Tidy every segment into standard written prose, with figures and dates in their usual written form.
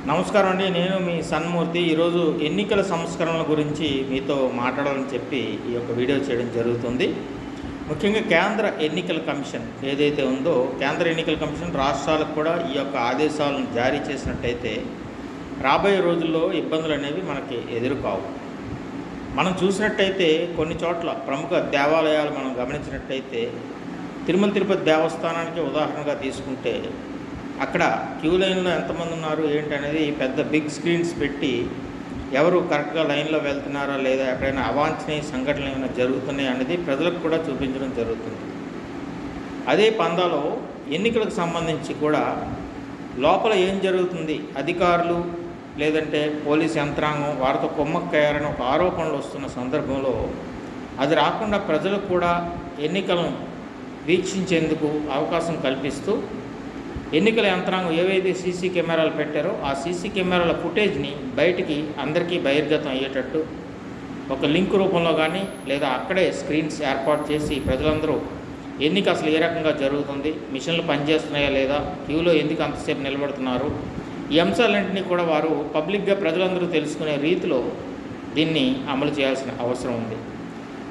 నమస్కారం అండి. నేను మీ సన్మూర్తి. ఈరోజు ఎన్నికల సంస్కరణల గురించి మీతో మాట్లాడాలని చెప్పి ఈ యొక్క వీడియో చేయడం జరుగుతుంది. ముఖ్యంగా కేంద్ర ఎన్నికల కమిషన్ ఏదైతే ఉందో, కేంద్ర ఎన్నికల కమిషన్ రాష్ట్రాలకు కూడా ఈ యొక్క ఆదేశాలను జారీ చేసినట్టయితే రాబోయే రోజుల్లో ఇబ్బందులు అనేవి మనకి ఎదురుకావు. మనం చూసినట్టయితే కొన్ని చోట్ల ప్రముఖ దేవాలయాలు మనం గమనించినట్టయితే తిరుమల తిరుపతి దేవస్థానానికి ఉదాహరణగా తీసుకుంటే అక్కడ క్యూ లైన్లో ఎంతమంది ఉన్నారు ఏంటి అనేది పెద్ద బిగ్ స్క్రీన్స్ పెట్టి ఎవరు కరెక్ట్గా లైన్లో వెళ్తున్నారా లేదా ఎక్కడైనా అవాంఛనీయ సంఘటనలు ఏమైనా జరుగుతున్నాయి అనేది ప్రజలకు కూడా చూపించడం జరుగుతుంది. అదే పందాలో ఎన్నికలకు సంబంధించి కూడా లోపల ఏం జరుగుతుంది, అధికారులు లేదంటే పోలీస్ యంత్రాంగం వారితో కొమ్మక్కయ్యారని ఒక ఆరోపణలు వస్తున్న సందర్భంలో అది రాకుండా ప్రజలకు కూడా ఎన్నికలను వీక్షించేందుకు అవకాశం కల్పిస్తూ ఎన్నికల యంత్రాంగం ఏవైతే సీసీ కెమెరాలు పెట్టారో ఆ సీసీ కెమెరాల ఫుటేజ్ని బయటికి అందరికీ బహిర్గతం అయ్యేటట్టు ఒక లింక్ రూపంలో కానీ లేదా అక్కడే స్క్రీన్స్ ఏర్పాటు చేసి ప్రజలందరూ ఎన్నిక అసలు ఏ రకంగా జరుగుతుంది, మిషన్లు పనిచేస్తున్నాయా లేదా, క్యూలో ఎందుకు అంతసేపు నిలబడుతున్నారు, ఈ అంశాలన్నింటినీ కూడా వారు పబ్లిక్గా ప్రజలందరూ తెలుసుకునే రీతిలో దీన్ని అమలు చేయాల్సిన అవసరం ఉంది.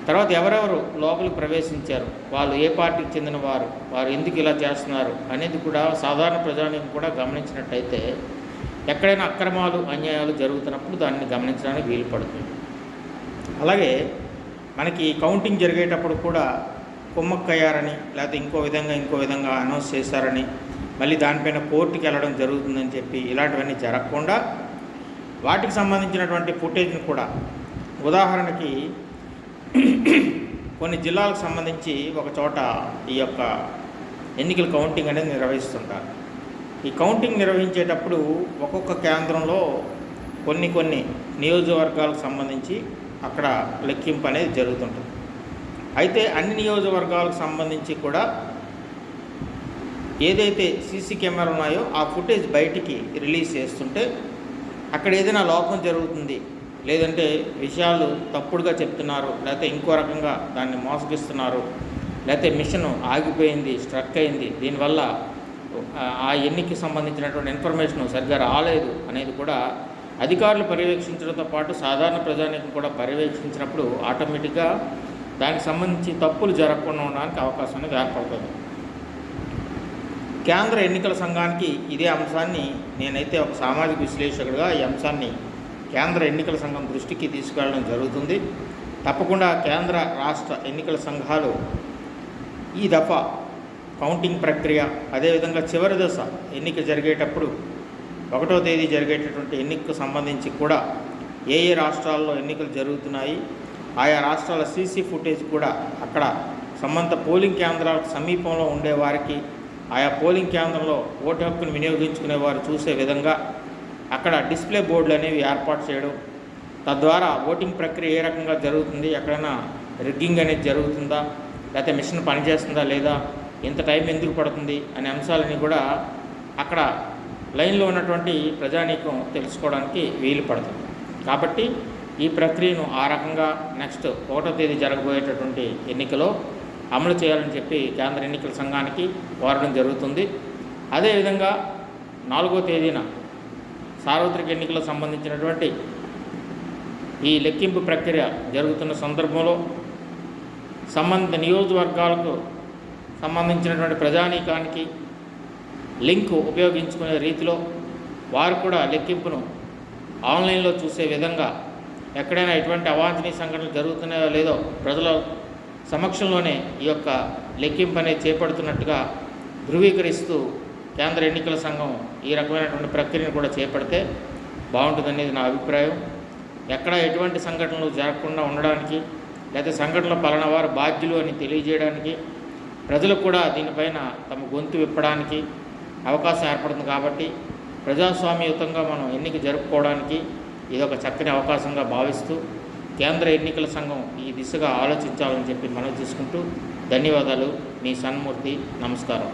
తర్వాత ఎవరెవరు లోపలికి ప్రవేశించారు, వాళ్ళు ఏ పార్టీకి చెందిన వారు ఎందుకు ఇలా చేస్తున్నారు అనేది కూడా సాధారణ ప్రజానికి కూడా గమనించినట్టయితే ఎక్కడైనా అక్రమాలు అన్యాయాలు జరుగుతున్నప్పుడు దాన్ని గమనించడానికి వీలు పడుతుంది. అలాగే మనకి కౌంటింగ్ జరిగేటప్పుడు కూడా కొమ్మక్కయ్యారని లేకపోతే ఇంకో విధంగా అనౌన్స్ చేశారని మళ్ళీ దానిపైన కోర్టుకి వెళ్ళడం జరుగుతుందని చెప్పి ఇలాంటివన్నీ జరగకుండా వాటికి సంబంధించినటువంటి ఫుటేజ్ని కూడా ఉదాహరణకి కొన్ని జిల్లాలకు సంబంధించి ఒక చోట ఈ యొక్క ఎన్నికల కౌంటింగ్ అనేది నిర్వహిస్తుంటారు. ఈ కౌంటింగ్ నిర్వహించేటప్పుడు ఒక్కొక్క కేంద్రంలో కొన్ని నియోజకవర్గాలకు సంబంధించి అక్కడ లెక్కింపు అనేది జరుగుతుంటుంది. అయితే అన్ని నియోజకవర్గాలకు సంబంధించి కూడా ఏదైతే సీసీ కెమెరా ఉన్నాయో ఆ ఫుటేజ్ బయటికి రిలీజ్ చేస్తుంటే అక్కడ ఏదైనా లోపం జరుగుతుంది, లేదంటే విషయాలు తప్పుడుగా చెప్తున్నారు, లేకపోతే ఇంకో రకంగా దాన్ని మోసగిస్తున్నారు, లేకపోతే మిషన్ ఆగిపోయింది, స్ట్రక్ అయింది, దీనివల్ల ఆ ఎన్నికకి సంబంధించినటువంటి ఇన్ఫర్మేషన్ సరిగ్గా రాలేదు అనేది కూడా అధికారులు పర్యవేక్షించడంతో పాటు సాధారణ ప్రజానీకం కూడా పర్యవేక్షించినప్పుడు ఆటోమేటిక్గా దానికి సంబంధించి తప్పులు జరగకుండా ఉండడానికి అవకాశం అనేది ఏర్పడుతుంది. కేంద్ర ఎన్నికల సంఘానికి ఇదే అంశాన్ని నేనైతే ఒక సామాజిక విశ్లేషకుడిగా ఈ అంశాన్ని కేంద్ర ఎన్నికల సంఘం దృష్టికి తీసుకెళ్ళడం జరుగుతుంది. తప్పకుండా కేంద్ర రాష్ట్ర ఎన్నికల సంఘాలు ఈ దఫా కౌంటింగ్ ప్రక్రియ, అదేవిధంగా చివరి దశ ఎన్నిక జరిగేటప్పుడు 1వ తేదీ జరిగేటటువంటి ఎన్నికకు సంబంధించి కూడా ఏ రాష్ట్రాల్లో ఎన్నికలు జరుగుతున్నాయి, ఆయా రాష్ట్రాల సీసీ ఫుటేజ్ కూడా అక్కడ సంబంధిత పోలింగ్ కేంద్రాలకు సమీపంలో ఉండేవారికి ఆయా పోలింగ్ కేంద్రంలో ఓటు హక్కును వినియోగించుకునేవారు చూసే విధంగా అక్కడ డిస్ప్లే బోర్డులు అనేవి ఏర్పాటు చేయడం, తద్వారా ఓటింగ్ ప్రక్రియ ఏ రకంగా జరుగుతుంది, ఎక్కడైనా రిగ్గింగ్ అనేది జరుగుతుందా, లేకపోతే మిషన్ పనిచేస్తుందా లేదా, ఎంత టైం ఎందుకు పడుతుంది అనే అంశాలని కూడా అక్కడ లైన్లో ఉన్నటువంటి ప్రజానీకం తెలుసుకోవడానికి వీలు పడుతుంది. కాబట్టి ఈ ప్రక్రియను ఆ రకంగా నెక్స్ట్ 1వ తేదీ జరగబోయేటటువంటి ఎన్నికలో అమలు చేయాలని చెప్పి కేంద్ర ఎన్నికల సంఘానికి కోరడం జరుగుతుంది. అదేవిధంగా 4వ తేదీన సార్వత్రిక ఎన్నికలకు సంబంధించినటువంటి ఈ లెక్కింపు ప్రక్రియ జరుగుతున్న సందర్భంలో సంబంధిత నియోజకవర్గాలకు సంబంధించినటువంటి ప్రజానీకానికి లింకు ఉపయోగించుకునే రీతిలో వారు కూడా లెక్కింపును ఆన్లైన్లో చూసే విధంగా ఎక్కడైనా ఎటువంటి అవాంఛనీయ సంఘటనలు జరుగుతున్నాయో లేదో ప్రజల సమక్షంలోనే ఈ యొక్క లెక్కింపు అనేది చేపడుతున్నట్టుగా ధృవీకరిస్తూ కేంద్ర ఎన్నికల సంఘం ఈ రకమైనటువంటి ప్రక్రియను కూడా చేపడితే బాగుంటుందనేది నా అభిప్రాయం. ఎక్కడ ఎటువంటి సంఘటనలు జరగకుండా ఉండడానికి లేదా సంఘటనల పలానా వారు బాధ్యులు అని తెలియజేయడానికి ప్రజలకు కూడా దీనిపైన తమ గొంతు విప్పడానికి అవకాశం ఏర్పడుతుంది. కాబట్టి ప్రజాస్వామ్యయుతంగా మనం ఎన్నిక జరుపుకోవడానికి ఇది ఒక చక్కని అవకాశంగా భావిస్తూ కేంద్ర ఎన్నికల సంఘం ఈ దిశగా ఆలోచించాలని చెప్పి మనం తీసుకుంటూ ధన్యవాదాలు. మీ సన్మూర్తి. నమస్కారం.